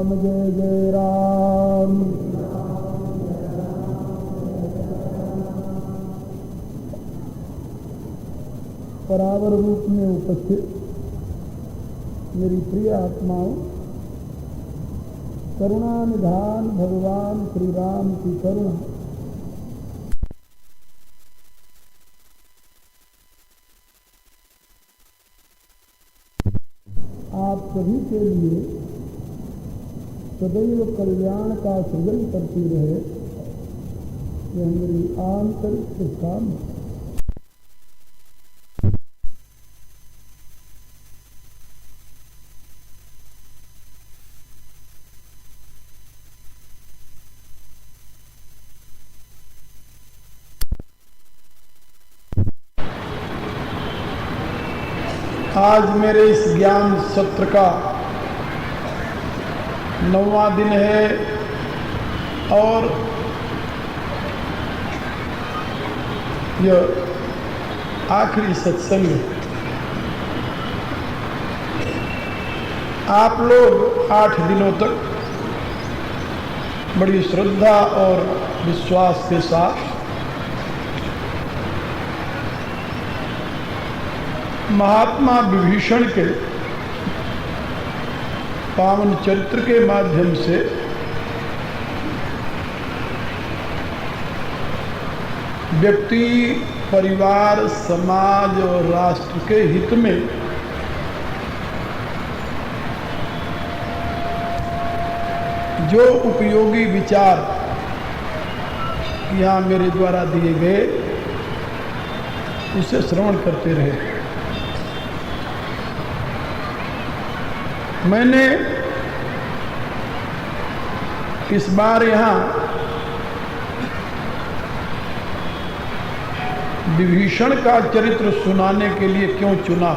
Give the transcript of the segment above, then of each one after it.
राम जय जय राम। परावर रूप में उपस्थित मेरी प्रिय आत्माओं, करुणा निधान भगवान श्री राम की करुणा आप सभी के लिए सदैव कल्याण का सृजन करती रहे, यह मेरी आंतरिक शुभकामना। आज मेरे इस ज्ञान सत्र का 9वां दिन है और यह आखिरी सत्संग है। आप लोग 8 दिनों तक बड़ी श्रद्धा और विश्वास के साथ महात्मा विभीषण के पावन चरित्र के माध्यम से व्यक्ति, परिवार, समाज और राष्ट्र के हित में जो उपयोगी विचार यहाँ मेरे द्वारा दिए गए उसे श्रवण करते रहे। मैंने इस बार यहाँ विभीषण का चरित्र सुनाने के लिए क्यों चुना,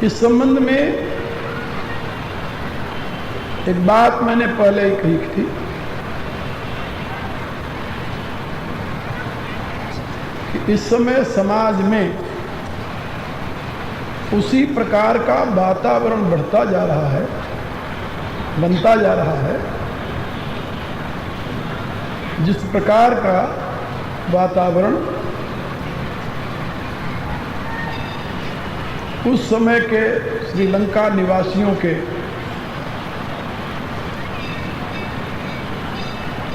इस संबंध में एक बात मैंने पहले ही कही थी कि इस समय समाज में उसी प्रकार का वातावरण बढ़ता जा रहा है, बनता जा रहा है, जिस प्रकार का वातावरण उस समय के श्रीलंका निवासियों के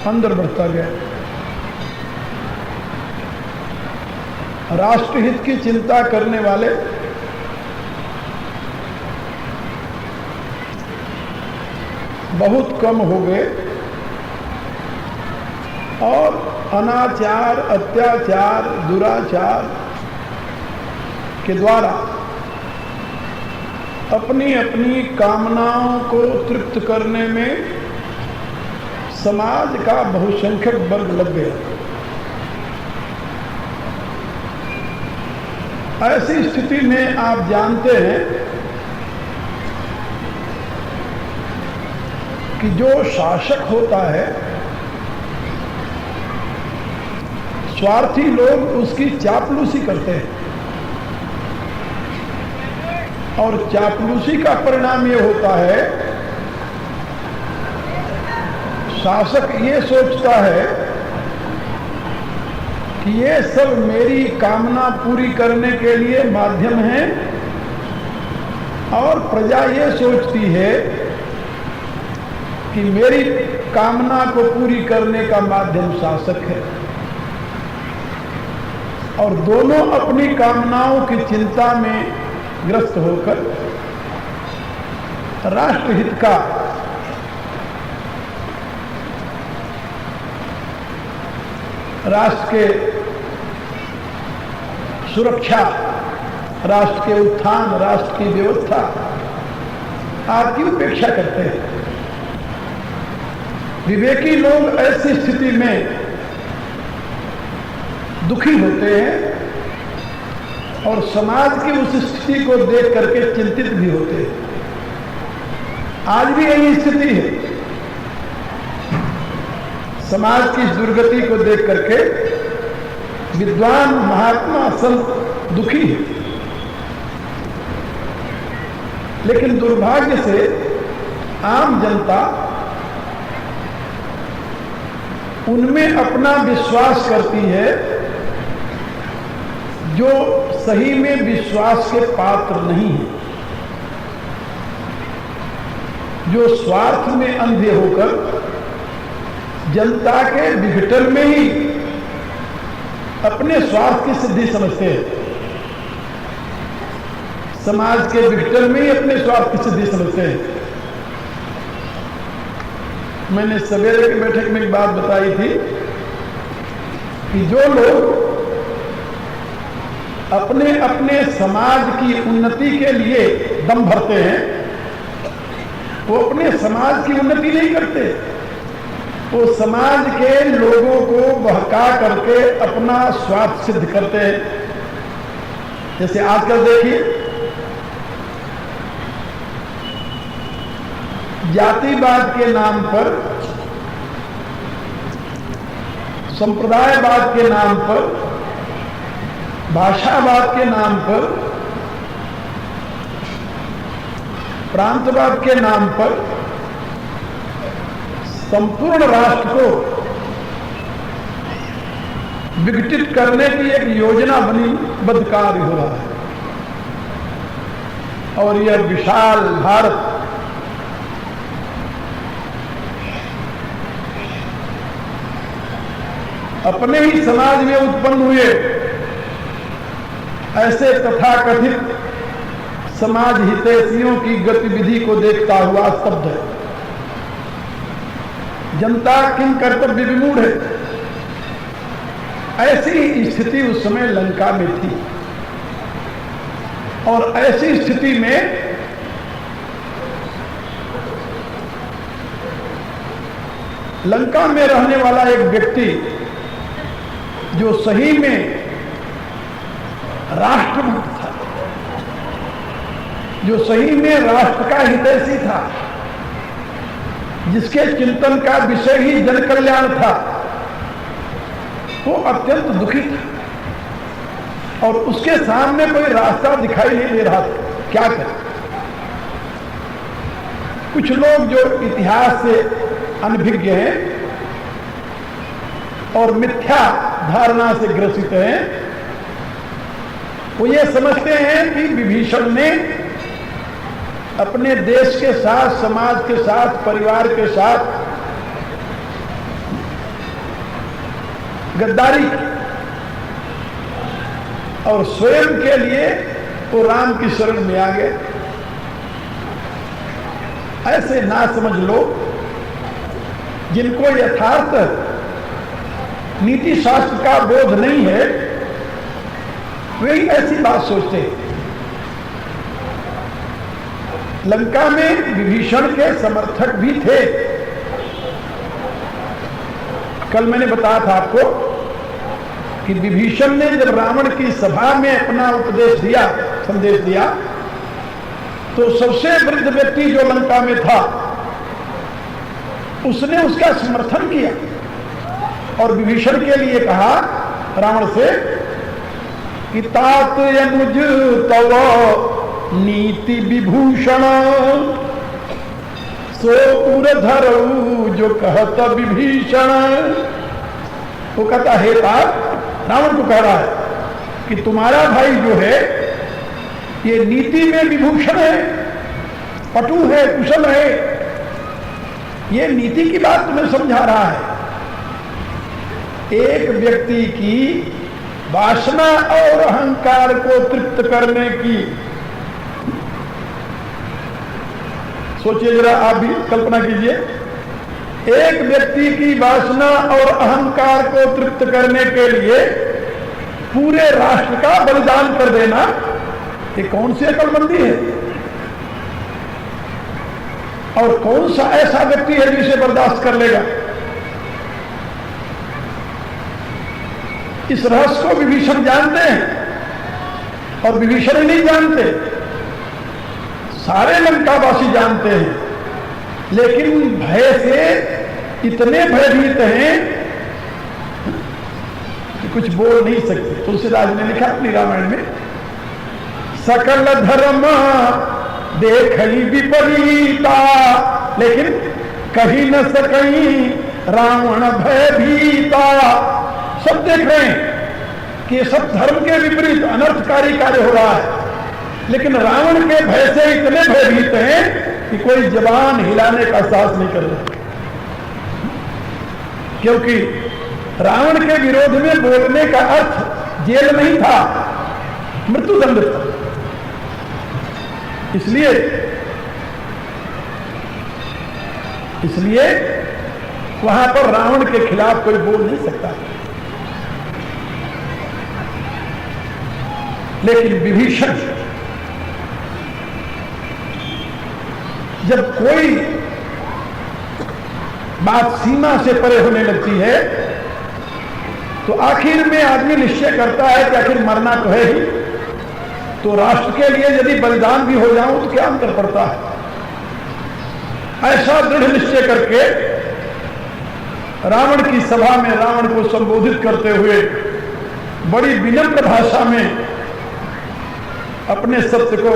अंदर बढ़ता गया। राष्ट्रहित की चिंता करने वाले बहुत कम हो गए और अनाचार, अत्याचार, दुराचार के द्वारा अपनी अपनी कामनाओं को तृप्त करने में समाज का बहुसंख्यक वर्ग लग गया। ऐसी स्थिति में आप जानते हैं कि जो शासक होता है, स्वार्थी लोग उसकी चापलूसी करते हैं और चापलूसी का परिणाम ये होता है, शासक ये सोचता है कि ये सब मेरी कामना पूरी करने के लिए माध्यम है और प्रजा ये सोचती है कि मेरी कामना को पूरी करने का माध्यम शासक है, और दोनों अपनी कामनाओं की चिंता में ग्रस्त होकर राष्ट्रहित का राष्ट्र के सुरक्षा, राष्ट्र के उत्थान, राष्ट्र की व्यवस्था आदि की उपेक्षा करते हैं। विवेकी लोग ऐसी स्थिति में दुखी होते हैं और समाज की उस स्थिति को देख करके चिंतित भी होते हैं। आज भी यही स्थिति है। समाज की इस दुर्गति को देख करके विद्वान, महात्मा, संत दुखी है। लेकिन दुर्भाग्य से आम जनता उनमें अपना विश्वास करती है जो सही में विश्वास के पात्र नहीं है, जो स्वार्थ में अंधे होकर जनता के विघटन में ही अपने स्वार्थ की सिद्धि समझते हैं, समाज के विघटन में ही अपने स्वार्थ की सिद्धि समझते हैं। मैंने सवेरे की बैठक में एक बात बताई थी कि जो लोग अपने अपने समाज की उन्नति के लिए दम भरते हैं वो अपने समाज की उन्नति नहीं करते, वो समाज के लोगों को बहका करके अपना स्वार्थ सिद्ध करते हैं। जैसे आजकल देखिए जातिवाद के नाम पर, संप्रदायवाद के नाम पर, भाषावाद के नाम पर, प्रांतवाद के नाम पर संपूर्ण राष्ट्र को विघटित करने की एक योजना बनी बद्ध कार्य हो रहा है। और यह विशाल भारत अपने ही समाज में उत्पन्न हुए ऐसे तथाकथित समाज हितैषियों की गतिविधि को देखता हुआ स्तब्ध है। जनता किन कर्तव्य विमूढ़ है। ऐसी स्थिति उस समय लंका में थी और ऐसी स्थिति में लंका में रहने वाला एक व्यक्ति जो सही में राष्ट्रभक्त था, जो सही में राष्ट्र का हितैषी था, जिसके चिंतन का विषय ही जन कल्याण था, वो अत्यंत दुखी था और उसके सामने कोई रास्ता दिखाई नहीं दे रहा था। क्या करें? कुछ लोग जो इतिहास से अनभिज्ञ हैं और मिथ्या धारणा से ग्रसित हैं, वो ये समझते हैं कि विभीषण ने अपने देश के साथ, समाज के साथ, परिवार के साथ गद्दारी और स्वयं के लिए वो राम की शरण में आ गए। ऐसे ना समझ लोग जिनको यथार्थ नीति शास्त्र का बोध नहीं है, वही ऐसी बात सोचते हैं। लंका में विभीषण के समर्थक भी थे। कल मैंने बताया था आपको कि विभीषण ने जब रावण की सभा में अपना उपदेश दिया, संदेश दिया, तो सबसे वृद्ध व्यक्ति जो लंका में था उसने उसका समर्थन किया और विभीषण के लिए कहा रावण से कि तात यनुज तव नीति विभूषण सो पुरधरऊ जो कहत विभीषण। वो कहता है तात, रावण को कह रहा है कि तुम्हारा भाई जो है ये नीति में विभूषण है, पटु है, कुशल है, ये नीति की बात तुम्हें समझा रहा है। एक व्यक्ति की वासना और अहंकार को तृप्त करने की, सोचिए जरा, आप भी कल्पना कीजिए, एक व्यक्ति की वासना और अहंकार को तृप्त करने के लिए पूरे राष्ट्र का बलिदान कर देना, ये कौन सी अकलमंदी है? और कौन सा ऐसा व्यक्ति है जिसे बर्दाश्त कर लेगा? इस रहस्य को विभीषण जानते हैं और विभीषण ही नहीं जानते, सारे लंकावासी जानते हैं, लेकिन भय से इतने भयभीत हैं कि कुछ बोल नहीं सकते। तुलसीदास ने लिखा अपनी रामायण में, सकल धर्म देखई विपरीता, लेकिन कही न सकई रावण भयभीता। सब देख रहे हैं कि ये सब धर्म के विपरीत अनर्थकारी कार्य हो रहा है, लेकिन रावण के भय से इतने भयभीत हैं कि कोई जबान हिलाने का साहस नहीं कर रहा, क्योंकि रावण के विरोध में बोलने का अर्थ जेल नहीं था, मृत्युदंड था। इसलिए वहां पर रावण के खिलाफ कोई बोल नहीं सकता। लेकिन विभीषण, जब कोई बात सीमा से परे होने लगती है तो आखिर में आदमी निश्चय करता है कि आखिर मरना तो है ही, तो राष्ट्र के लिए यदि बलिदान भी हो जाऊं तो क्या अंतर पड़ता है। ऐसा दृढ़ निश्चय करके रावण की सभा में रावण को संबोधित करते हुए बड़ी विनम्र भाषा में अपने सत्य को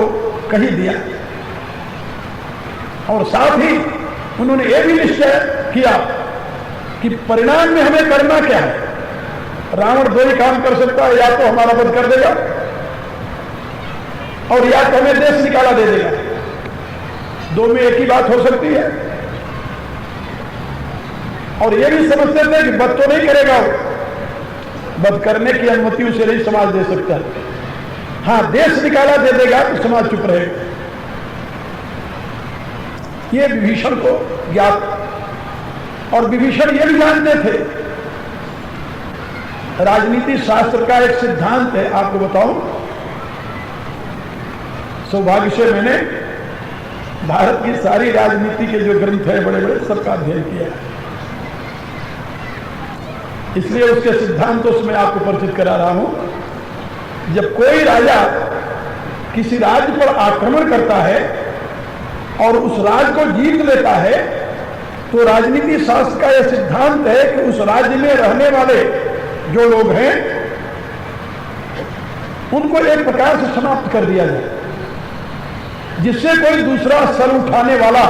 कही दिया, और साथ ही उन्होंने यह भी निश्चय किया कि परिणाम में हमें करना क्या है। रावण दो ही काम कर सकता है, या तो हमारा वध कर देगा और या तो हमें देश निकाला दे देगा। दो में एक ही बात हो सकती है। और ये भी समझते थे कि वध तो नहीं करेगा, वध करने की अनुमति उसे नहीं समाज दे सकता। हाँ, देश निकाला दे देगा तो समाज चुप रहेगा। ये विभीषण को ज्ञात, और विभीषण ये भी जानते थे। राजनीति शास्त्र का एक सिद्धांत है, आपको बताऊं, सौभाग्य से मैंने भारत की सारी राजनीति के जो ग्रंथ है बड़े बड़े सबका अध्ययन किया है, इसलिए उसके सिद्धांतों से मैं आपको परिचित करा रहा हूं। जब कोई राजा किसी राज्य पर आक्रमण करता है और उस राज्य को जीत लेता है, तो राजनीति शास्त्र का यह सिद्धांत है कि उस राज्य में रहने वाले जो लोग हैं उनको एक प्रकार से समाप्त कर दिया जाए, जिससे कोई दूसरा सर उठाने वाला,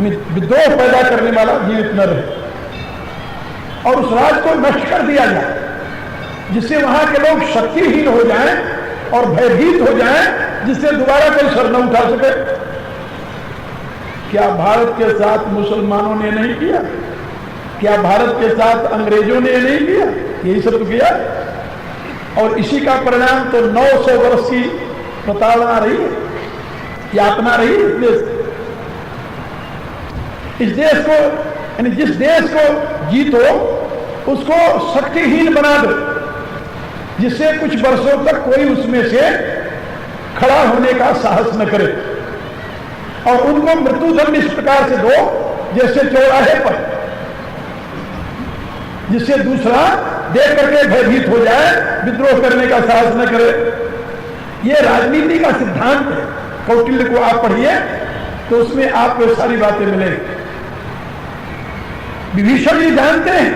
विद्रोह पैदा करने वाला जीवित न रहे, और उस राज्य को नष्ट कर दिया जाए, जिससे वहां के लोग शक्तिहीन हो जाएं और भयभीत हो जाएं, जिससे दोबारा कोई सर न उठा सके। क्या भारत के साथ मुसलमानों ने नहीं किया? क्या भारत के साथ अंग्रेजों ने नहीं किया? यही सब तो किया, और इसी का परिणाम तो 900 वर्ष की प्रताड़ना रही है, यातना रही इस देश। इस देश को, यानी जिस देश को जीतो उसको शक्तिहीन बना दो, जिससे कुछ वर्षों तक कोई उसमें से खड़ा होने का साहस न करे, और उनको मृत्युदंड इस प्रकार से दो जैसे चौराहे पर, जिससे दूसरा देख करके भयभीत हो जाए, विद्रोह करने का साहस न करे। यह राजनीति का सिद्धांत है। कौटिल्य को आप पढ़िए तो उसमें आपको सारी बातें मिलेंगी। विभीषण जी जानते हैं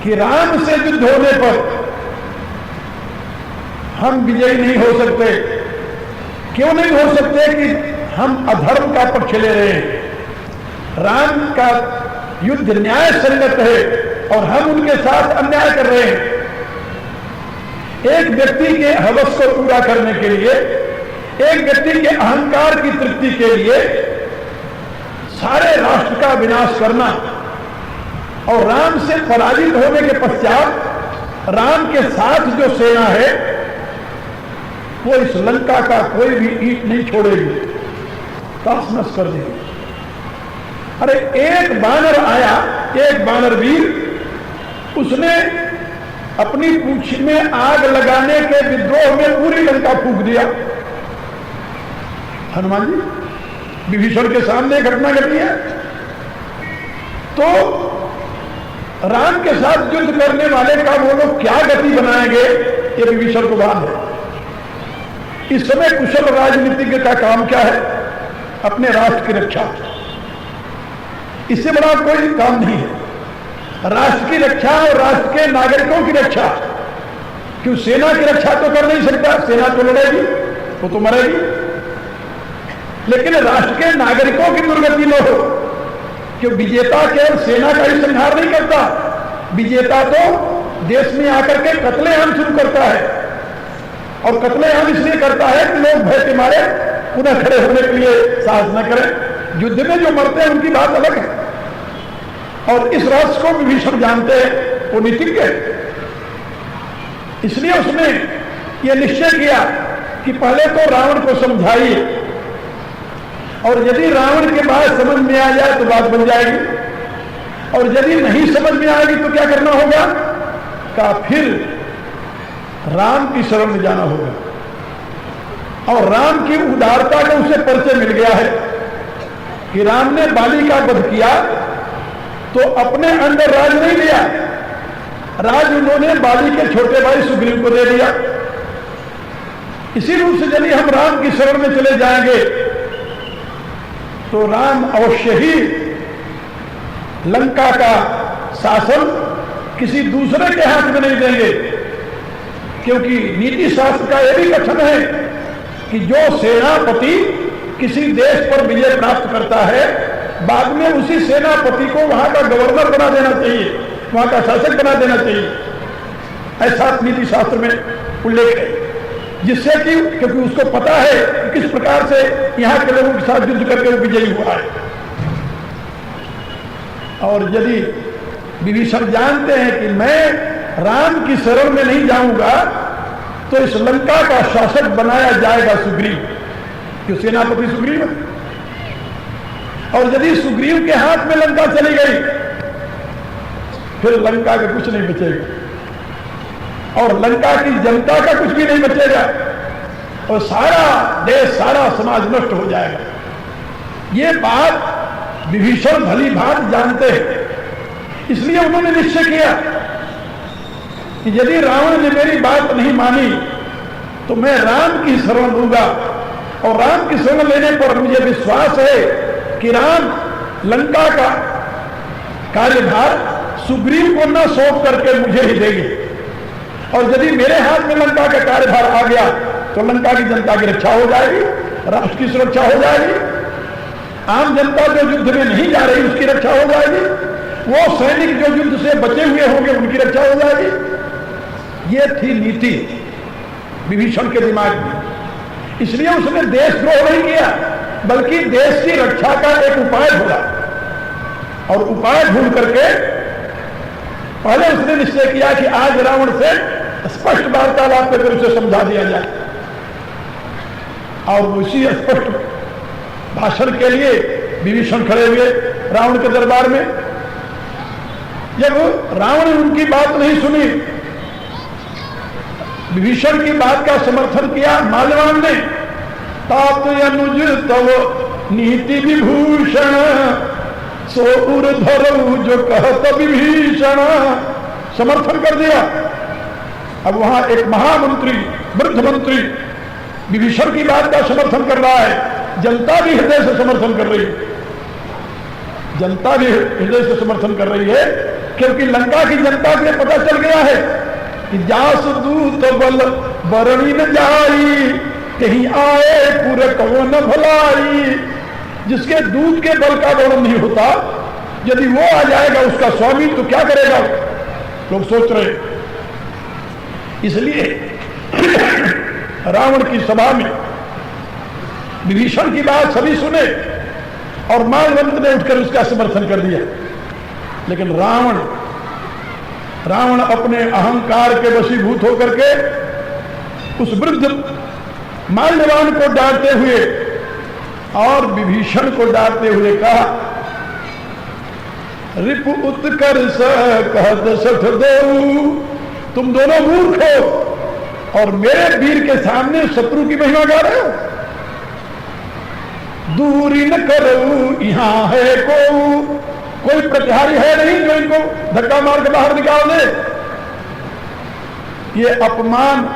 कि राम से युद्ध होने पर हम विजयी नहीं हो सकते। क्यों नहीं हो सकते? कि हम अधर्म का पक्ष ले रहे हैं। राम का युद्ध न्याय संगत है और हम उनके साथ अन्याय कर रहे हैं। एक व्यक्ति के हवस को पूरा करने के लिए, एक व्यक्ति के अहंकार की तृप्ति के लिए सारे राष्ट्र का विनाश करना, और राम से पराजित होने के पश्चात राम के साथ जो सेना है वो इस लंका का कोई भी ईंट नहीं छोड़ेगी, तहस-नहस कर देगी। अरे एक बानर आया, एक बानर वीर, उसने अपनी पूंछ में आग लगाने के विद्रोह में पूरी लंका फूंक दिया। हनुमान जी, विभीषण के सामने घटना घटी है। तो राम के साथ युद्ध करने वाले का वो लोग क्या गति बनाएंगे, ये विभीषण को भान है। इस समय कुशल राजनीतिज्ञ का काम क्या है? अपने राष्ट्र की रक्षा। इससे बड़ा कोई काम नहीं है। राष्ट्र की रक्षा और राष्ट्र के नागरिकों की रक्षा। क्यों? सेना की रक्षा तो कर नहीं सकता, सेना तो लड़ेगी, वो तो मरेगी। लेकिन राष्ट्र के नागरिकों की दुर्गति न हो, कि विजेता केवल सेना का ही संहार नहीं करता, विजेता तो देश में आकर के कत्लेआम शुरू करता है। और कत्लेआम इसलिए करता है कि लोग भय के मारे पुनः खड़े होने के लिए साहस न करें। युद्ध में जो मरते हैं उनकी बात अलग है, और इस रहस्य को विभीषण जानते हैं, वो नीतिज्ञ है। इसलिए उसने ये निश्चय किया कि पहले तो रावण को समझाइए, और यदि रावण के बात समझ में आ जाए तो बात बन जाएगी, और यदि नहीं समझ में आएगी तो क्या करना होगा, का फिर राम की शरण में जाना होगा। और राम की उदारता का उसे परिचय मिल गया है कि राम ने बाली का वध किया तो अपने अंदर राज नहीं लिया, राज उन्होंने बाली के छोटे भाई सुग्रीव को दे दिया। इसी रूप से यदि हम राम की शरण में चले जाएंगे तो राम अवश्य ही लंका का शासन किसी दूसरे के हाथ में नहीं देंगे, क्योंकि नीति शास्त्र का यह भी कथन है कि जो सेनापति किसी देश पर विजय प्राप्त करता है, बाद में उसी सेनापति को वहां का गवर्नर बना देना चाहिए, वहां का शासक बना देना चाहिए। ऐसा नीति शास्त्र में उल्लेख है, जिससे कि क्योंकि उसको पता है कि किस प्रकार से यहां के लोगों के साथ युद्ध करके वो विजयी हुआ है। और यदि विभीषण जानते हैं कि मैं राम की शरण में नहीं जाऊंगा तो इस लंका का शासक बनाया जाएगा सुग्रीव, जो सेनापति सुग्रीव है। और यदि सुग्रीव के हाथ में लंका चली गई फिर लंका का कुछ नहीं बचेगा, और लंका की जनता का कुछ भी नहीं बचेगा, और सारा देश सारा समाज नष्ट हो जाएगा। ये बात विभीषण भली भांति जानते हैं, इसलिए उन्होंने निश्चय किया कि यदि रावण ने मेरी बात नहीं मानी तो मैं राम की शरण लूंगा, और राम की शरण लेने पर मुझे विश्वास है कि राम लंका का कार्यभार सुग्रीव को न सौंप करके मुझे ही देंगे, और यदि मेरे हाथ में लंका का कार्यभार आ गया तो लंका की जनता की रक्षा हो जाएगी, राष्ट्र की सुरक्षा हो जाएगी, आम जनता जो युद्ध में नहीं जा रही उसकी रक्षा हो जाएगी, वो सैनिक जो युद्ध से बचे हुए होंगे उनकी रक्षा हो जाएगी। ये थी नीति विभीषण के दिमाग में। इसलिए उसने देशद्रोह नहीं किया, बल्कि देश की रक्षा का एक उपाय ढूंढा, और उपाय ढूंढ करके पहले उसने निश्चय किया कि आज रावण से स्पष्ट वार्तालाप करके उसे समझा दिया जाए। और उसी स्पष्ट भाषण के लिए विभीषण खड़े हुए रावण के दरबार में। जब रावण ने उनकी बात नहीं सुनी, विभीषण की बात का समर्थन किया माल्यवान ने, तात अनुज तव नीति विभूषण सो उर्धरऊ जो कहत विभीषण, समर्थन कर दिया। अब वहां एक महामंत्री वृद्ध मंत्री विभीषण की बात का समर्थन कर रहा है, जनता भी हृदय से समर्थन कर रही है, जनता भी हृदय से समर्थन कर रही है, क्योंकि लंका की जनता को पता चल गया है कि जास दूत बल बरणी न जाई, कहीं आए पूरे कौन भलाई। जिसके दूत के बल का वर्णन नहीं होता, यदि वो आ जाएगा उसका स्वामी तो क्या करेगा, लोग सोच रहे। इसलिए रावण की सभा में विभीषण की बात सभी सुने और माल्यवंत ने उठकर उसका समर्थन कर दिया। लेकिन रावण अपने अहंकार के वशीभूत होकर के उस वृद्ध माल्यवान को डांटते हुए और विभीषण को डांटते हुए कहा, रिपु उत्कर्ष कहत सठ देऊ, तुम दोनों मूर्ख हो और मेरे वीर के सामने शत्रु की महिमा गा रहे हो। दूरी न करो यहाँ है कोई प्रतिहारी है नहीं जो इनको धक्का मार के बाहर निकाल दे। ये अपमान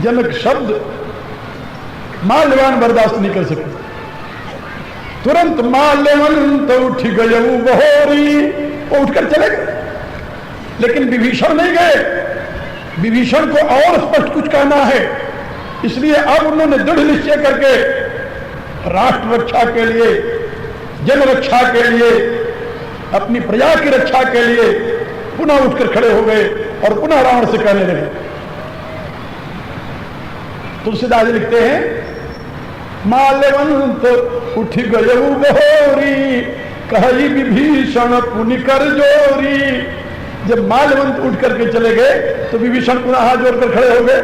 जनक शब्द माल्यवान बर्दाश्त नहीं कर सके। तुरंत माल्यवान तो उठ गए बहोरी, वो उठकर चले गए। लेकिन विभीषण नहीं गए। विभीषण को और स्पष्ट कुछ कहना है इसलिए अब उन्होंने दृढ़ निश्चय करके राष्ट्र रक्षा के लिए, जन रक्षा के लिए, अपनी प्रजा की रक्षा के लिए पुनः उठकर खड़े हो गए और पुनः रावण से कहने लगे। तुलसीदास जी लिखते हैं, माल्यवंत उठ गयऊ बहोरी, कही विभीषण पुनि कर जोरी। जब माल्यवंत उठ करके चले गए तो विभीषण पुनः हाथ जोड़कर खड़े हो गए।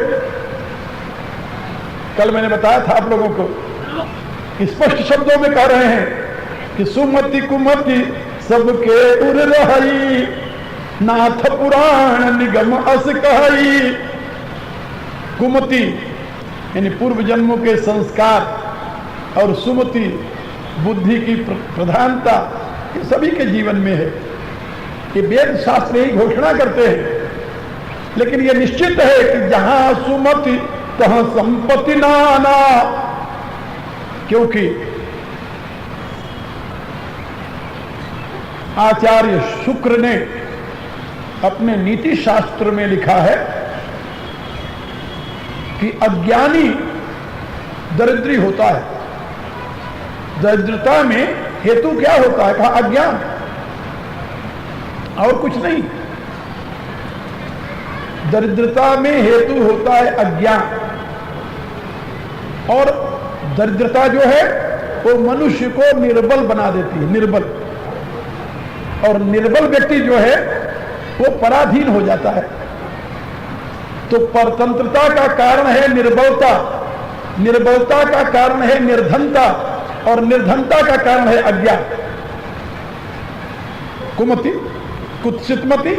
कल मैंने बताया था आप लोगों को, स्पष्ट शब्दों में कह रहे हैं कि सुमति कुमति सबके उर रही, नाथ पुराण निगम अस कही। कुमति यानी पूर्व जन्मों के संस्कार और सुमति बुद्धि की प्रधानता, ये सभी के जीवन में है। ये वेद शास्त्र ही घोषणा करते हैं, लेकिन ये निश्चित है कि जहां सुमति तहां संपत्ति नाना। क्योंकि आचार्य शुक्र ने अपने नीति शास्त्र में लिखा है कि अज्ञानी दरिद्री होता है। दरिद्रता में हेतु क्या होता है? कहा अज्ञान, और कुछ नहीं। दरिद्रता में हेतु होता है अज्ञान, और दरिद्रता जो है वो मनुष्य को निर्बल बना देती है, निर्बल। और निर्बल व्यक्ति जो है वो पराधीन हो जाता है। तो परतंत्रता का कारण है निर्बलता, निर्बलता का कारण है निर्धनता, और निर्धनता का कारण है अज्ञान। कुमति कुत्सितमति।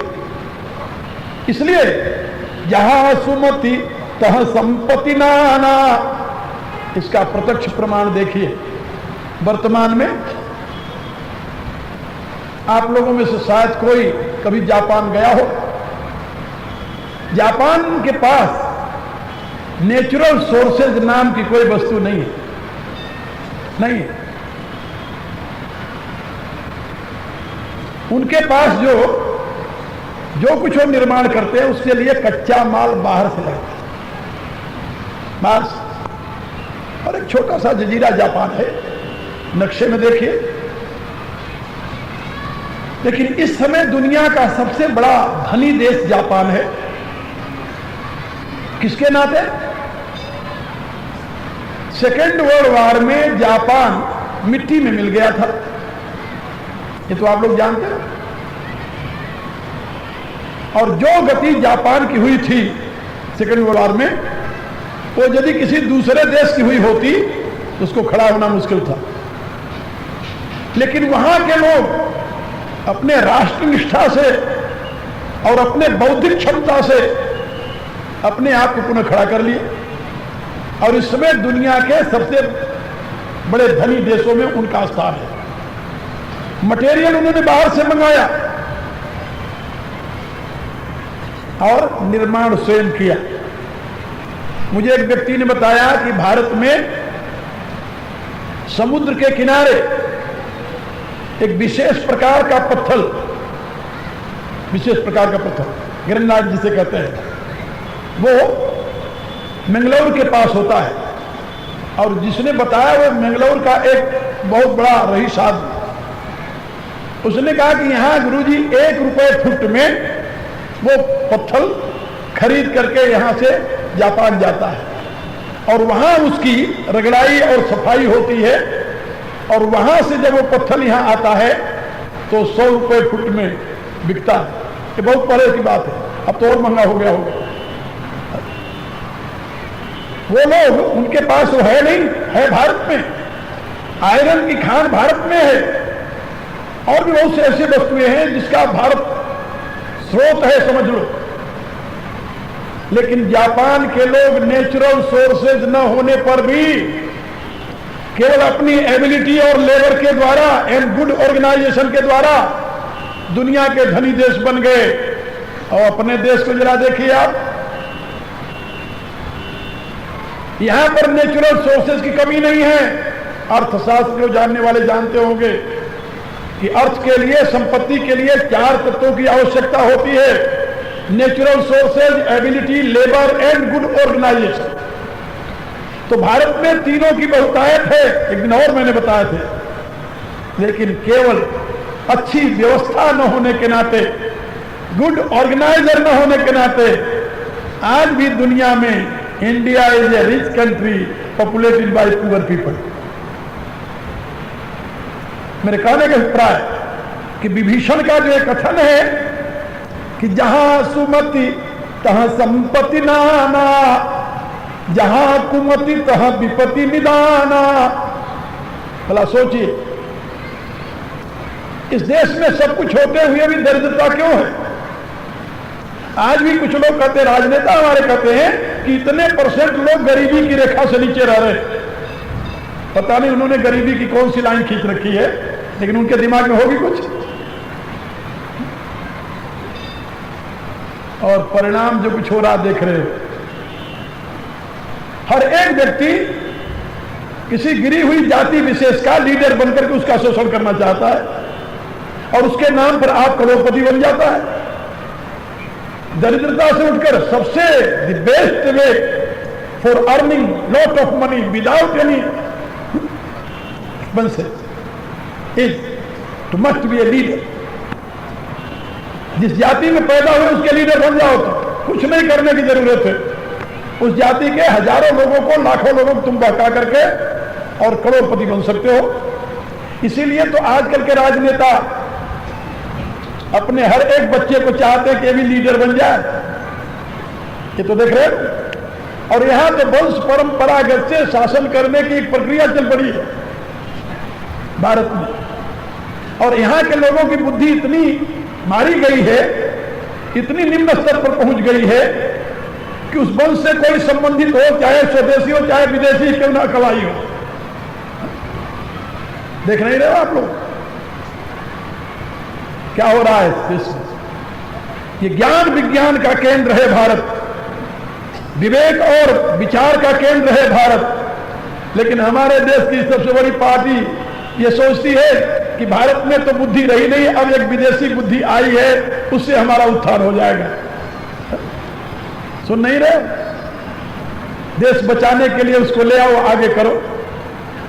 इसलिए जहां सुमति तह संपत्ति नाना, इसका प्रत्यक्ष प्रमाण देखिए। वर्तमान में आप लोगों में से शायद कोई कभी जापान गया हो। जापान के पास नेचुरल सोर्सेज नाम की कोई वस्तु नहीं है, नहीं है। उनके पास जो कुछ वो निर्माण करते हैं उसके लिए कच्चा माल बाहर से लगता है, बाहर से। और एक छोटा सा जजीरा जापान है, नक्शे में देखिए। लेकिन इस समय दुनिया का सबसे बड़ा धनी देश जापान है। किसके नाते? सेकेंड वर्ल्ड वॉर में जापान मिट्टी में मिल गया था, ये तो आप लोग जानते हैं। और जो गति जापान की हुई थी सेकेंड वर्ल्ड वॉर में, वो यदि किसी दूसरे देश की हुई होती तो उसको खड़ा होना मुश्किल था। लेकिन वहां के लोग अपने राष्ट्र निष्ठा से और अपने बौद्धिक क्षमता से अपने आप को पुनः खड़ा कर लिए, और इस समय दुनिया के सबसे बड़े धनी देशों में उनका स्थान है। मटेरियल उन्होंने बाहर से मंगाया और निर्माण स्वयं किया। मुझे एक व्यक्ति ने बताया कि भारत में समुद्र के किनारे एक विशेष प्रकार का पत्थर, विशेष प्रकार का पत्थर ग्रेनाइट जिसे कहते हैं, वो मंगलौर के पास होता है। और जिसने बताया वो मंगलौर का एक बहुत बड़ा रईस आदमी। उसने कहा कि यहाँ गुरुजी 1 रुपए फुट में वो पत्थर खरीद करके यहाँ से जापान जाता है, और वहां उसकी रगड़ाई और सफाई होती है, और वहां से जब वो पत्थर यहाँ आता है तो 100 रुपए फुट में बिकता है। ये बहुत पहले की बात है, अब तो और महंगा हो गया होगा। वो लोग, उनके पास वो है नहीं, है भारत में। आयरन की खान भारत में है, और भी बहुत से ऐसे वस्तुएं हैं जिसका भारत स्रोत है, समझ लो। लेकिन जापान के लोग नेचुरल सोर्सेज न होने पर भी केवल अपनी एबिलिटी और लेबर के द्वारा एंड गुड ऑर्गेनाइजेशन के द्वारा दुनिया के धनी देश बन गए। और अपने देश को जरा देखिए आप, यहां पर नेचुरल सोर्सेज की कमी नहीं है। अर्थशास्त्र को जानने वाले जानते होंगे कि अर्थ के लिए, संपत्ति के लिए 4 तत्वों की आवश्यकता होती है: natural sources, ability, labour and good organisation. तो भारत में तीनों की बहुतायत है, एक दिन और मैंने बताए थे, लेकिन केवल अच्छी व्यवस्था न होने के नाते, गुड ऑर्गेनाइजर न होने के नाते आज भी दुनिया में India is a rich country populated bye poor people. मेरे कहने का अभिप्राय कि विभीषण का जो एक कथन है कि जहां सुमति तहां संपत्ति नाना, जहां कुमति तहां विपत्ति निदाना। भला सोचिए, इस देश में सब कुछ होते हुए भी दरिद्रता क्यों है? आज भी कुछ लोग कहते, राजनेता हमारे कहते हैं कि इतने परसेंट लोग गरीबी की रेखा से नीचे रह रहे हैं। पता नहीं उन्होंने गरीबी की कौन सी लाइन खींच रखी है, लेकिन उनके दिमाग में होगी कुछ। और परिणाम जो कुछ हो रहा देख रहे हो, हर एक व्यक्ति किसी गिरी हुई जाति विशेष का लीडर बनकर के उसका शोषण करना चाहता है और उसके नाम पर आप करोड़पति बन जाता है। दरिद्रता से उठकर सबसे the best way for earning lot of money without any expenses is to must be a leader. जिस जाति में पैदा हुए उसके लीडर बन जाओ तो कुछ नहीं करने की जरूरत है। उस जाति के हजारों लोगों को, लाखों लोगों को तुम बहका करके और करोड़पति बन सकते हो। इसीलिए तो आजकल के राजनेता अपने हर एक बच्चे को चाहते हैं कि भी लीडर बन जाए। ये तो देख रहे हो। और यहां तो वंश परंपरागत से शासन करने की एक प्रक्रिया चल पड़ी है भारत में। और यहां के लोगों की बुद्धि इतनी मारी गई है, इतनी निम्न स्तर पर पहुंच गई है कि उस वंश से कोई संबंधित हो, चाहे स्वदेशी हो चाहे विदेशी क्यों ना कवाई हो। देख नहीं रहे हो आप लोग क्या हो रहा है देश में? ये ज्ञान विज्ञान का केंद्र है भारत, विवेक और विचार का केंद्र है भारत। लेकिन हमारे देश की सबसे बड़ी पार्टी ये सोचती है कि भारत में तो बुद्धि रही नहीं, अब एक विदेशी बुद्धि आई है, उससे हमारा उत्थान हो जाएगा। सुन नहीं रहे? देश बचाने के लिए उसको ले आओ, आगे करो।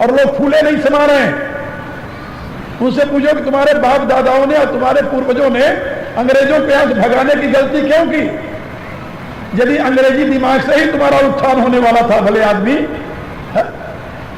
और लोग फूले नहीं समा रहे हैं। उनसे पूछो कि तुम्हारे बाप दादाओं ने और तुम्हारे पूर्वजों ने अंग्रेजों के यहां भगाने की गलती क्यों की? यदि अंग्रेजी दिमाग से ही तुम्हारा उत्थान होने वाला था भले आदमी,